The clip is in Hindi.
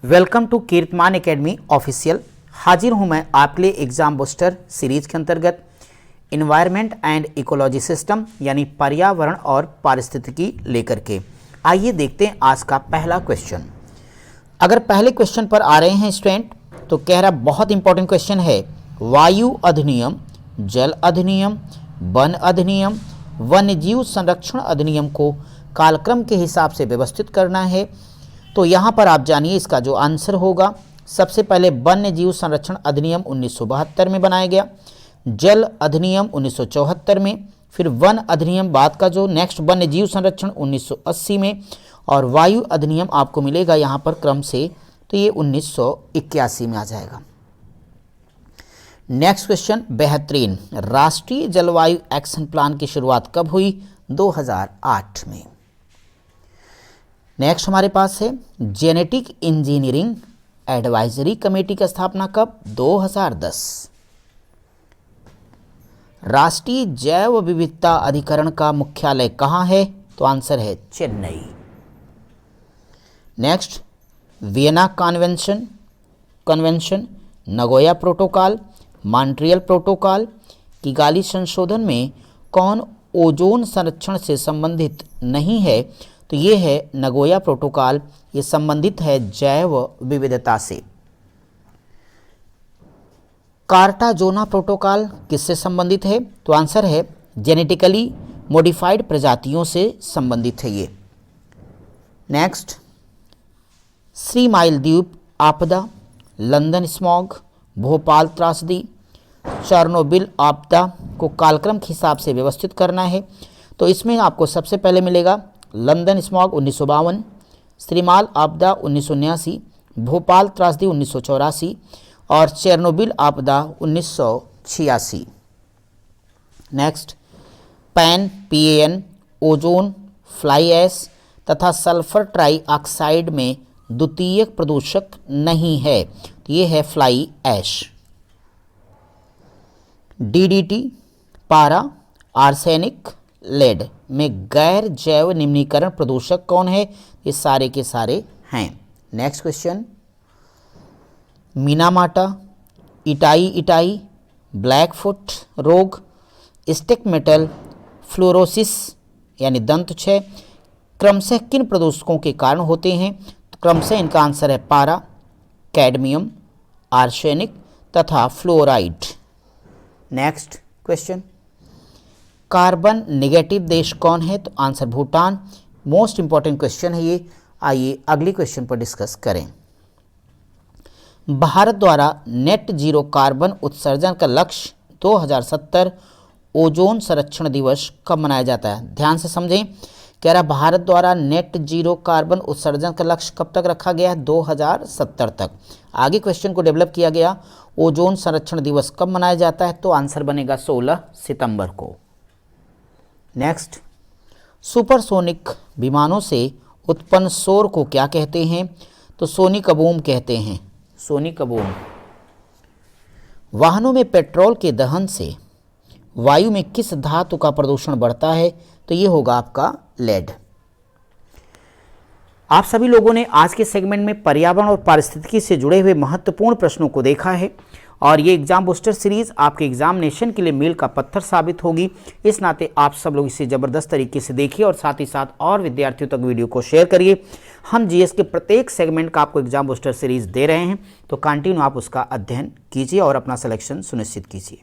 Welcome to Kirtiman academy official. हाजिर हूं मैं आपके लिए एग्जाम बूस्टर सीरीज के अंतर्गत इन्वायरमेंट एंड इकोलॉजी सिस्टम यानी पर्यावरण और पारिस्थितिकी लेकर के। आइए देखते हैं आज का पहला क्वेश्चन। अगर पहले क्वेश्चन पर आ रहे हैं स्टूडेंट तो कह रहा बहुत इंपॉर्टेंट क्वेश्चन है, वायु अधिनियम, जल अधिनियम, वन अधिनियम, वन्यजीव संरक्षण अधिनियम को कालक्रम के हिसाब से व्यवस्थित करना है। तो यहाँ पर आप जानिए इसका जो आंसर होगा, सबसे पहले वन्य जीव संरक्षण अधिनियम 1972 में बनाया गया, जल अधिनियम 1974 में, फिर वन अधिनियम बाद का जो नेक्स्ट वन्य जीव संरक्षण 1980 में, और वायु अधिनियम आपको मिलेगा यहाँ पर क्रम से, तो ये 1981 में आ जाएगा। नेक्स्ट क्वेश्चन बेहतरीन, राष्ट्रीय जलवायु एक्शन प्लान की शुरुआत कब हुई? 2008 में। नेक्स्ट हमारे पास है जेनेटिक इंजीनियरिंग एडवाइजरी कमेटी की स्थापना कब? 2010। राष्ट्रीय जैव विविधता अधिकरण का मुख्यालय कहाँ है? तो आंसर है Chennai. Next Vienna convention, Nagoya protocol, Montreal protocol, Kigali संशोधन में कौन ओजोन संरक्षण से संबंधित नहीं है? तो ये है नगोया प्रोटोकॉल, ये संबंधित है जैव विविधता से। कार्टाजोना प्रोटोकॉल किससे संबंधित है? तो आंसर है जेनेटिकली मॉडिफाइड प्रजातियों से संबंधित है ये। नेक्स्ट श्री माइल द्वीप आपदा, लंदन स्मॉग, भोपाल त्रासदी, चेरनोबिल आपदा को कालक्रम के हिसाब से व्यवस्थित करना है। तो इसमें आपको सबसे पहले मिलेगा लंदन स्मॉग 1952, श्रीमाल आपदा 1979, भोपाल त्रासदी 1984 और चेरनोबिल आपदा 1986। Next PAN, ozone, fly ash तथा सल्फर ट्राइऑक्साइड में द्वितीयक प्रदूषक नहीं है, तो ये है फ्लाई ऐश। DDT, पारा, आर्सेनिक, लेड में गैर जैव निम्नीकरण प्रदूषक कौन है? ये सारे के सारे हैं। Next question Minamata, itai, Blackfoot रोग, स्टिक मेटल फ्लोरोसिस यानी दंतक्षय क्रमशः किन प्रदूषकों के कारण होते हैं? तो क्रमशः इनका आंसर है पारा, कैडमियम, आर्सेनिक तथा fluoride. Next question carbon negative देश कौन है? तो answer Bhutan. Most important question है ये। आइए अगले क्वेश्चन पर डिस्कस करें। भारत द्वारा नेट जीरो कार्बन उत्सर्जन का लक्ष्य 2070 ओजोन संरक्षण दिवस कब मनाया जाता है? ध्यान से समझें, कह रहा भारत द्वारा नेट जीरो कार्बन उत्सर्जन का लक्ष्य कब तक रखा गया है? 2070 तक। आगे क्वेश्चन को डेवलप किया गया, ओजोन संरक्षण दिवस कब मनाया जाता है? तो आंसर बनेगा 16 सितंबर को। नेक्स्ट सुपरसोनिक विमानों से उत्पन्न शोर को क्या कहते हैं? तो सोनिक बूम कहते हैं, सोनिक बूम। वाहनों में पेट्रोल के दहन से वायु में किस धातु का प्रदूषण बढ़ता है? तो ये होगा आपका लेड। आप सभी लोगों ने आज के सेगमेंट में पर्यावरण और पारिस्थितिकी से जुड़े हुए महत्वपूर्ण प्रश्नों को देखा है और ये एग्जाम बूस्टर सीरीज आपके एग्जामिनेशन के लिए मील का पत्थर साबित होगी। इस नाते आप सब लोग इसे ज़बरदस्त तरीके से देखिए और साथ ही साथ और विद्यार्थियों तक वीडियो को शेयर करिए। हम जीएस के प्रत्येक सेगमेंट का आपको एग्जाम बूस्टर सीरीज दे रहे हैं, तो कंटिन्यू आप उसका अध्ययन कीजिए और अपना सिलेक्शन सुनिश्चित कीजिए।